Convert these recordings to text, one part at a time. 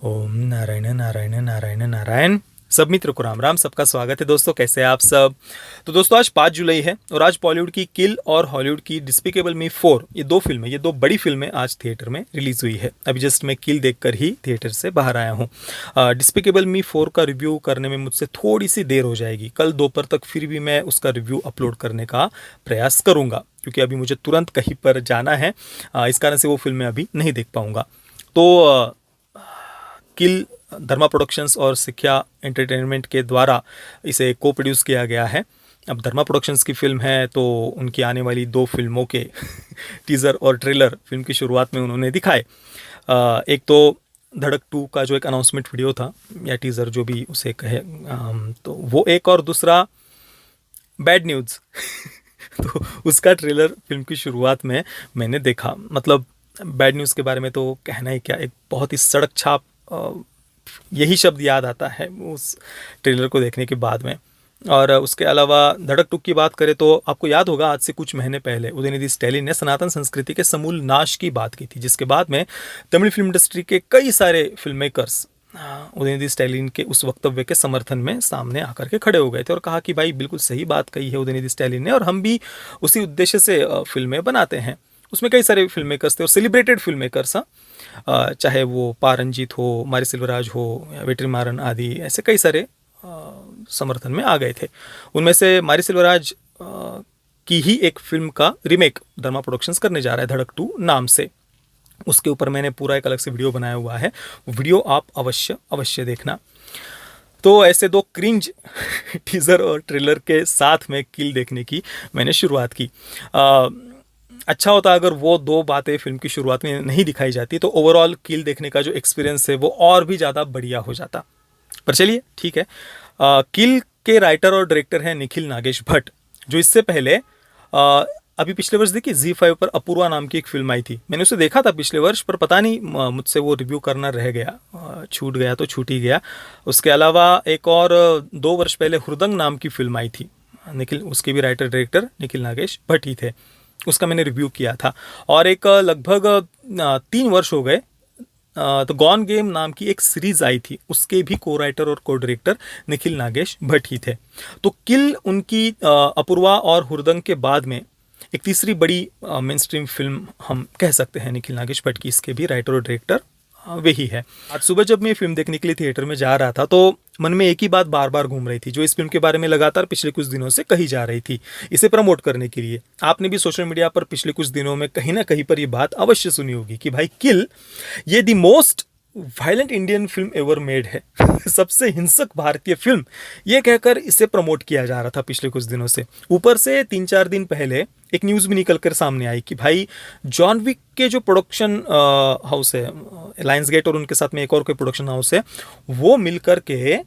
ओम नारायण नारायण नारायण नारायण। सब मित्र को राम राम। सबका स्वागत है दोस्तों, कैसे हैं आप सब। तो दोस्तों आज 5 जुलाई है और आज बॉलीवुड की किल और हॉलीवुड की डिस्पिकेबल मी 4 ये दो बड़ी फिल्में आज थिएटर में रिलीज हुई है। अभी जस्ट मैं किल देखकर ही थिएटर से बाहर आया हूँ। डिस्पिकेबल मी 4 का रिव्यू करने में मुझसे थोड़ी सी देर हो जाएगी। कल दोपहर तक फिर भी मैं उसका रिव्यू अपलोड करने का प्रयास करूँगा, क्योंकि अभी मुझे तुरंत कहीं पर जाना है। इस कारण से वो फिल्म मैं अभी नहीं देख पाऊँगा। तो किल धर्मा प्रोडक्शंस और सिक्या एंटरटेनमेंट के द्वारा इसे को प्रोड्यूस किया गया है। अब धर्मा प्रोडक्शंस की फिल्म है तो उनकी आने वाली 2 फिल्मों के टीज़र और ट्रेलर फिल्म की शुरुआत में उन्होंने दिखाए। एक तो धड़क 2 का जो एक अनाउंसमेंट वीडियो था या टीज़र जो भी उसे कहे, तो वो एक, और दूसरा बैड न्यूज़ तो उसका ट्रेलर फिल्म की शुरुआत में मैंने देखा। मतलब बैड न्यूज़ के बारे में तो कहना ही क्या, एक बहुत ही सड़क छाप यही शब्द याद आता है उस ट्रेलर को देखने के बाद में। और उसके अलावा धड़क 2 की बात करें तो आपको याद होगा आज से कुछ महीने पहले उदयनिधि स्टैलिन ने सनातन संस्कृति के समूल नाश की बात की थी, जिसके बाद में तमिल फिल्म इंडस्ट्री के कई सारे फिल्म मेकर्स उदयनिधि स्टैलिन के उस वक्तव्य के समर्थन में सामने आकर के खड़े हो गए थे और कहा कि भाई बिल्कुल सही बात कही है उदयनिधि स्टैलिन ने, और हम भी उसी उद्देश्य से फिल्में बनाते हैं। उसमें कई सारे फिल्म मेकर्स थे और सेलिब्रेटेड फिल्म मेकर्स, चाहे वो पा रंजीत हो, मारी सिल्वराज हो या वेट्रीमारन आदि, ऐसे कई सारे समर्थन में आ गए थे। उनमें से मारी सिल्वराज की ही एक फिल्म का रीमेक धर्मा प्रोडक्शंस करने जा रहा है धड़क 2 नाम से। उसके ऊपर मैंने पूरा एक अलग से वीडियो बनाया हुआ है, वीडियो आप अवश्य अवश्य देखना। तो ऐसे 2 क्रिंज टीज़र और ट्रेलर के साथ में किल देखने की मैंने शुरुआत की। अच्छा होता अगर वो 2 बातें फिल्म की शुरुआत में नहीं दिखाई जाती, तो ओवरऑल किल देखने का जो एक्सपीरियंस है वो और भी ज़्यादा बढ़िया हो जाता। पर चलिए ठीक है। किल के राइटर और डायरेक्टर हैं निखिल नागेश भट्ट, जो इससे पहले अभी पिछले वर्ष देखिए ZEE5 पर अपूर्वा नाम की एक फिल्म आई थी। मैंने उसे देखा था पिछले वर्ष, पर पता नहीं मुझसे वो रिव्यू करना रह गया, छूट गया तो छूट ही गया। उसके अलावा एक और 2 वर्ष पहले हुरदंग नाम की फिल्म आई थी निखिल, उसके भी राइटर डायरेक्टर निखिल नागेश भट्ट ही थे। उसका मैंने रिव्यू किया था। और एक लगभग 3 वर्ष हो गए तो गॉन गेम नाम की एक सीरीज आई थी, उसके भी को राइटर और को डायरेक्टर निखिल नागेश भट्ट ही थे। तो किल उनकी अपूर्वा और हुरदंग के बाद में एक तीसरी बड़ी मेन स्ट्रीम फिल्म हम कह सकते हैं निखिल नागेश भट्ट की। इसके भी राइटर और डायरेक्टर वही है। आज सुबह जब मैं फिल्म देखने के लिए थिएटर में जा रहा था तो मन में एक ही बात बार बार घूम रही थी, जो इस फिल्म के बारे में लगातार पिछले कुछ दिनों से कही जा रही थी इसे प्रमोट करने के लिए। आपने भी सोशल मीडिया पर पिछले कुछ दिनों में कहीं ना कहीं पर ये बात अवश्य सुनी होगी कि भाई किल ये the most violent Indian film ever made है सबसे हिंसक भारतीय फिल्म, ये कहकर इसे प्रमोट किया जा रहा था पिछले कुछ दिनों से। ऊपर से 3-4 दिन पहले एक न्यूज़ भी निकल कर सामने आई कि भाई जॉन विक के जो प्रोडक्शन हाउस है लायंस गेट, और उनके साथ में एक और कोई प्रोडक्शन हाउस है, वो मिलकर के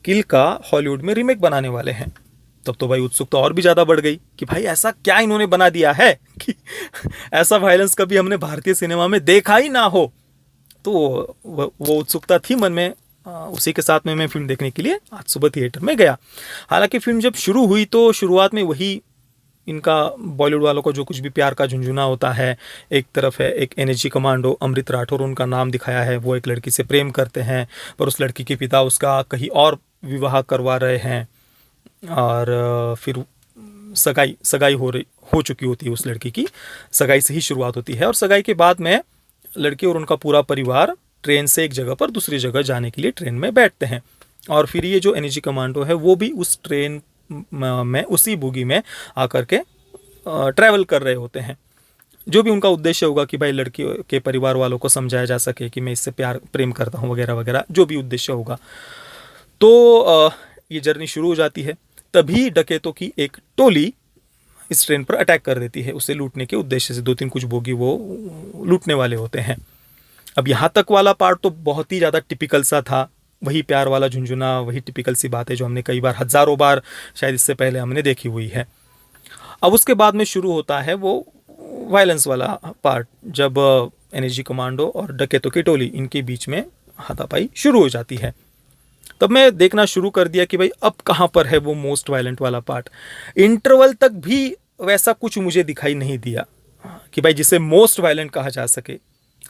किल का हॉलीवुड में रीमेक बनाने वाले हैं। तब तो भाई उत्सुकता और भी ज़्यादा बढ़ गई कि भाई ऐसा क्या इन्होंने बना दिया है कि ऐसा वायलेंस कभी हमने भारतीय सिनेमा में देखा ही ना हो। तो वो उत्सुकता थी मन में। उसी के साथ में मैं फिल्म देखने के लिए आज सुबह थिएटर में गया। हालांकि फिल्म जब शुरू हुई तो शुरुआत में वही इनका बॉलीवुड वालों का जो कुछ भी प्यार का झुंझुना होता है। एक तरफ है एक एनर्जी कमांडो अमृत राठौर, उनका नाम दिखाया है, वो एक लड़की से प्रेम करते हैं पर उस लड़की के पिता उसका कहीं और विवाह करवा रहे हैं, और फिर सगाई हो चुकी होती है। उस लड़की की सगाई से ही शुरुआत होती है और सगाई के बाद में लड़की और उनका पूरा परिवार ट्रेन से एक जगह पर दूसरी जगह जाने के लिए ट्रेन में बैठते हैं। और फिर ये जो एनर्जी कमांडो है वो भी उस ट्रेन में उसी बोगी में आकर के ट्रैवल कर रहे होते हैं। जो भी उनका उद्देश्य होगा कि भाई लड़की के परिवार वालों को समझाया जा सके कि मैं इससे प्रेम करता हूँ वगैरह वगैरह, जो भी उद्देश्य होगा। तो ये जर्नी शुरू हो जाती है। तभी डकैतों की एक टोली इस ट्रेन पर अटैक कर देती है उसे लूटने के उद्देश्य से। 2-3 कुछ बोगी वो लूटने वाले होते हैं। अब यहाँ तक वाला पार्ट तो बहुत ही ज़्यादा टिपिकल सा था, वही प्यार वाला झुंझुना, वही टिपिकल सी बात है जो हमने कई बार, हज़ारों बार शायद इससे पहले हमने देखी हुई है। अब उसके बाद में शुरू होता है वो वायलेंस वाला पार्ट, जब एनर्जी कमांडो और डकैतों की टोली इनके बीच में हाथापाई शुरू हो जाती है। तब मैं देखना शुरू कर दिया कि भाई अब कहाँ पर है वो मोस्ट वायलेंट वाला पार्ट। इंटरवल तक भी वैसा कुछ मुझे दिखाई नहीं दिया कि भाई जिसे मोस्ट वायलेंट कहा जा सके।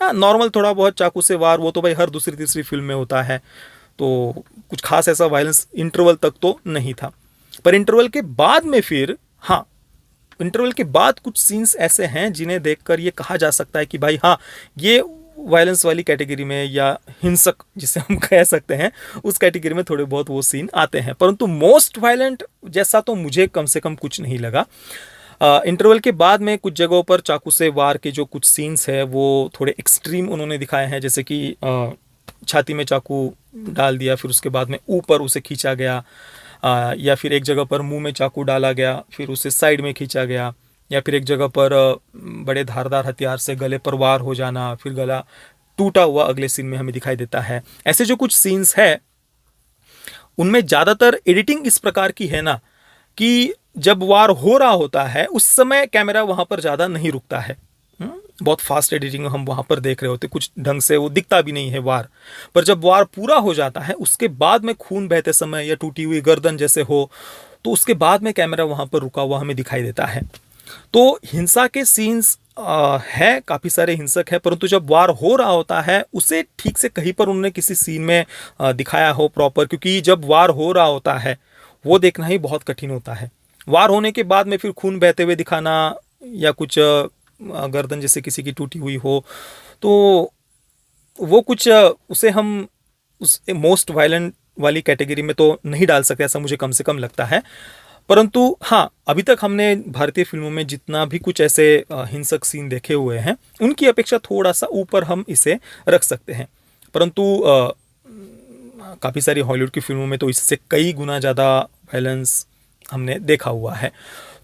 हाँ, नॉर्मल थोड़ा बहुत चाकू से वार, वो तो भाई हर दूसरी तीसरी फिल्म में होता है, तो कुछ खास ऐसा वायलेंस इंटरवल तक तो नहीं था। पर इंटरवल के बाद में फिर, हाँ, इंटरवल के बाद कुछ सीन्स ऐसे हैं जिन्हें देखकर ये कहा जा सकता है कि भाई हाँ, ये वायलेंस वाली कैटेगरी में, या हिंसक जिसे हम कह सकते हैं, उस कैटेगरी में थोड़े बहुत वो सीन आते हैं। परंतु मोस्ट वायलेंट जैसा तो मुझे कम से कम कुछ नहीं लगा। इंटरवल के बाद में कुछ जगहों पर चाकू से वार के जो कुछ सीन्स है वो थोड़े एक्सट्रीम उन्होंने दिखाए हैं, जैसे कि छाती में चाकू डाल दिया, फिर उसके बाद में ऊपर उसे खींचा गया, या फिर एक जगह पर मुंह में चाकू डाला गया, फिर उसे साइड में खींचा गया, या फिर एक जगह पर बड़े धारदार हथियार से गले पर वार हो जाना, फिर गला टूटा हुआ अगले सीन में हमें दिखाई देता है। ऐसे जो कुछ सीन्स है उनमें ज़्यादातर एडिटिंग इस प्रकार की है ना कि जब वार हो रहा होता है उस समय कैमरा वहाँ पर ज़्यादा नहीं रुकता है। बहुत फास्ट एडिटिंग हम वहाँ पर देख रहे होते, कुछ ढंग से वो दिखता भी नहीं है वार। पर जब वार पूरा हो जाता है उसके बाद में खून बहते समय या टूटी हुई गर्दन जैसे हो, तो उसके बाद में कैमरा वहाँ पर रुका हुआ हमें दिखाई देता है। तो हिंसा के सीन्स है, काफ़ी सारे हिंसक है, परंतु जब वार हो रहा होता है उसे ठीक से कहीं पर उन्होंने किसी सीन में दिखाया हो प्रॉपर, क्योंकि जब वार हो रहा होता है वो देखना ही बहुत कठिन होता है। वार होने के बाद में फिर खून बहते हुए दिखाना, या कुछ गर्दन जैसे किसी की टूटी हुई हो, तो वो कुछ उसे हम उस मोस्ट वायलेंट वाली कैटेगरी में तो नहीं डाल सकते, ऐसा मुझे कम से कम लगता है। परंतु हाँ, अभी तक हमने भारतीय फिल्मों में जितना भी कुछ ऐसे हिंसक सीन देखे हुए हैं उनकी अपेक्षा थोड़ा सा ऊपर हम इसे रख सकते हैं। परंतु काफ़ी सारी हॉलीवुड की फिल्मों में तो इससे कई गुना ज़्यादा वायलेंस हमने देखा हुआ है।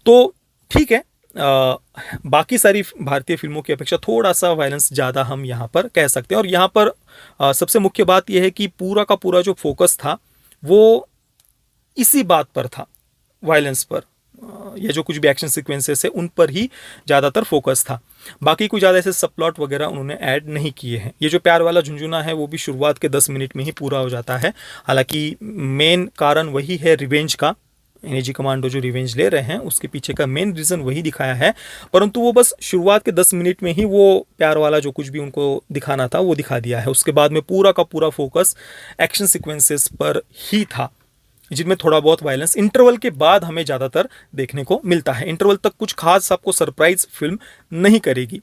तो ठीक है, बाकी सारी भारतीय फिल्मों की अपेक्षा थोड़ा सा वायलेंस ज़्यादा हम यहाँ पर कह सकते हैं। और यहाँ पर सबसे मुख्य बात यह है कि पूरा का पूरा जो फोकस था वो इसी बात पर था, वायलेंस पर। ये जो कुछ भी एक्शन सीक्वेंसेस है उन पर ही ज़्यादातर फोकस था, बाकी कोई ज़्यादा ऐसे सब प्लॉट वगैरह उन्होंने ऐड नहीं किए हैं। ये जो प्यार वाला झुंझुना है वो भी शुरुआत के 10 मिनट में ही पूरा हो जाता है। हालांकि मेन कारण वही है रिवेंज का, एनएजी कमांडो जो रिवेंज ले रहे हैं उसके पीछे का मेन रीज़न वही दिखाया है, परंतु वो बस शुरुआत के 10 मिनट में ही वो प्यार वाला जो कुछ भी उनको दिखाना था वो दिखा दिया है। उसके बाद में पूरा का पूरा फोकस एक्शन सीक्वेंसेस पर ही था, जिनमें थोड़ा बहुत वायलेंस इंटरवल के बाद हमें ज़्यादातर देखने को मिलता है। इंटरवल तक कुछ खास आपको सरप्राइज फिल्म नहीं करेगी।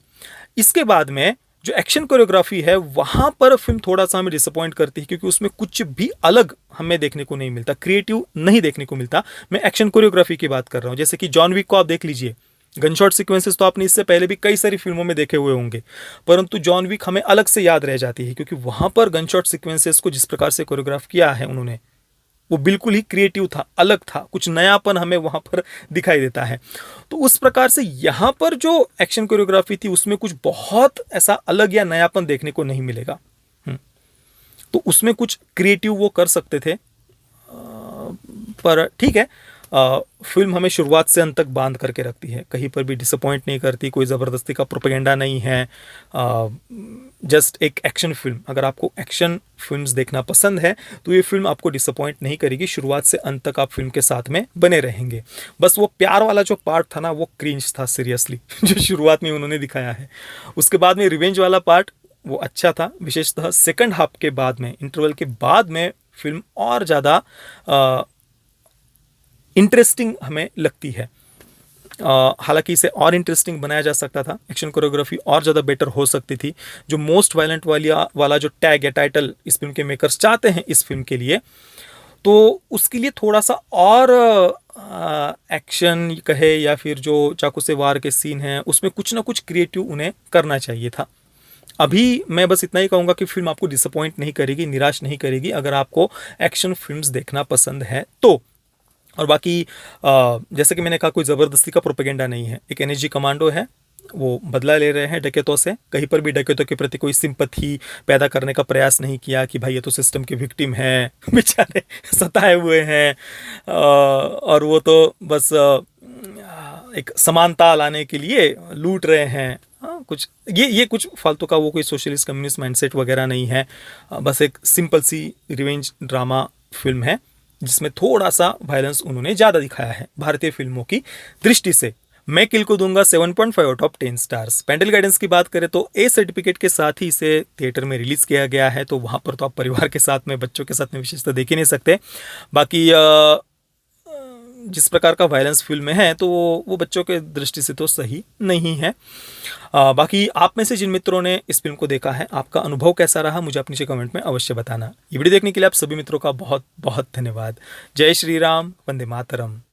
इसके बाद में जो एक्शन कोरियोग्राफी है वहाँ पर फिल्म थोड़ा सा हमें डिसअपॉइंट करती है, क्योंकि उसमें कुछ भी अलग हमें देखने को नहीं मिलता, क्रिएटिव नहीं देखने को मिलता। मैं एक्शन कोरियोग्राफी की बात कर रहा हूँ, जैसे कि जॉन विक को आप देख लीजिए। गनशॉट सीक्वेंसेस तो आपने इससे पहले भी कई सारी फिल्मों में देखे हुए होंगे, परंतु जॉन विक हमें अलग से याद रह जाती है, क्योंकि वहाँ पर गनशॉट सीक्वेंसेस को जिस प्रकार से कोरियोग्राफ किया है उन्होंने, वो बिल्कुल ही क्रिएटिव था, अलग था, कुछ नयापन हमें वहाँ पर दिखाई देता है। तो उस प्रकार से यहाँ पर जो एक्शन कोरियोग्राफी थी उसमें कुछ बहुत ऐसा अलग या नयापन देखने को नहीं मिलेगा। तो उसमें कुछ क्रिएटिव वो कर सकते थे, पर ठीक है, फिल्म हमें शुरुआत से अंत तक बांध करके रखती है, कहीं पर भी डिसअपॉइंट नहीं करती, कोई ज़बरदस्ती का प्रोपेगेंडा नहीं है। जस्ट एक एक्शन फिल्म, अगर आपको एक्शन फिल्म्स देखना पसंद है तो ये फिल्म आपको डिसअपॉइंट नहीं करेगी, शुरुआत से अंत तक आप फिल्म के साथ में बने रहेंगे। बस वो प्यार वाला जो पार्ट था ना वो क्रिंज था सीरियसली, जो शुरुआत में उन्होंने दिखाया है। उसके बाद में रिवेंज वाला पार्ट वो अच्छा था, विशेषतः सेकंड हाफ के बाद में, इंटरवल के बाद में फिल्म और ज़्यादा इंटरेस्टिंग हमें लगती है। हालांकि इसे और इंटरेस्टिंग बनाया जा सकता था, एक्शन कोरियोग्राफी और ज़्यादा बेटर हो सकती थी। जो मोस्ट वायलेंट वाला जो टैग या टाइटल इस फिल्म के मेकर्स चाहते हैं इस फिल्म के लिए, तो उसके लिए थोड़ा सा और एक्शन कहे या फिर जो चाकू से वार के सीन हैं उसमें कुछ ना कुछ क्रिएटिव उन्हें करना चाहिए था। अभी मैं बस इतना ही कहूँगा कि फिल्म आपको डिसअपॉइंट नहीं करेगी, निराश नहीं करेगी, अगर आपको एक्शन फिल्म्स देखना पसंद है तो। और बाकी जैसे कि मैंने कहा, कोई ज़बरदस्ती का प्रोपेगेंडा नहीं है। एक एनएसजी कमांडो है, वो बदला ले रहे हैं डकैतों से, कहीं पर भी डकैतों के प्रति कोई सिंपैथी पैदा करने का प्रयास नहीं किया कि भाई ये तो सिस्टम के विक्टिम हैं, बेचारे सताए हुए हैं, और वो तो बस एक समानता लाने के लिए लूट रहे हैं। कुछ ये कुछ फालतू का वो कोई सोशलिस्ट कम्युनिस्ट माइंडसेट वगैरह नहीं है। बस एक सिंपल सी रिवेंज ड्रामा फिल्म है जिसमें थोड़ा सा वायलेंस उन्होंने ज़्यादा दिखाया है भारतीय फिल्मों की दृष्टि से। मैं किल को दूंगा 7.5 out of 10 stars. Parental guidance की बात करें तो ए सर्टिफिकेट के साथ ही इसे थिएटर में रिलीज़ किया गया है, तो वहाँ पर तो आप परिवार के साथ में, बच्चों के साथ में विशेषता देख ही नहीं सकते। बाकी जिस प्रकार का वायलेंस फिल्म में है तो वो बच्चों के दृष्टि से तो सही नहीं है। बाकी आप में से जिन मित्रों ने इस फिल्म को देखा है, आपका अनुभव कैसा रहा, मुझे आप नीचे कमेंट में अवश्य बताना। ये वीडियो देखने के लिए आप सभी मित्रों का बहुत बहुत धन्यवाद। जय श्री राम, वंदे मातरम।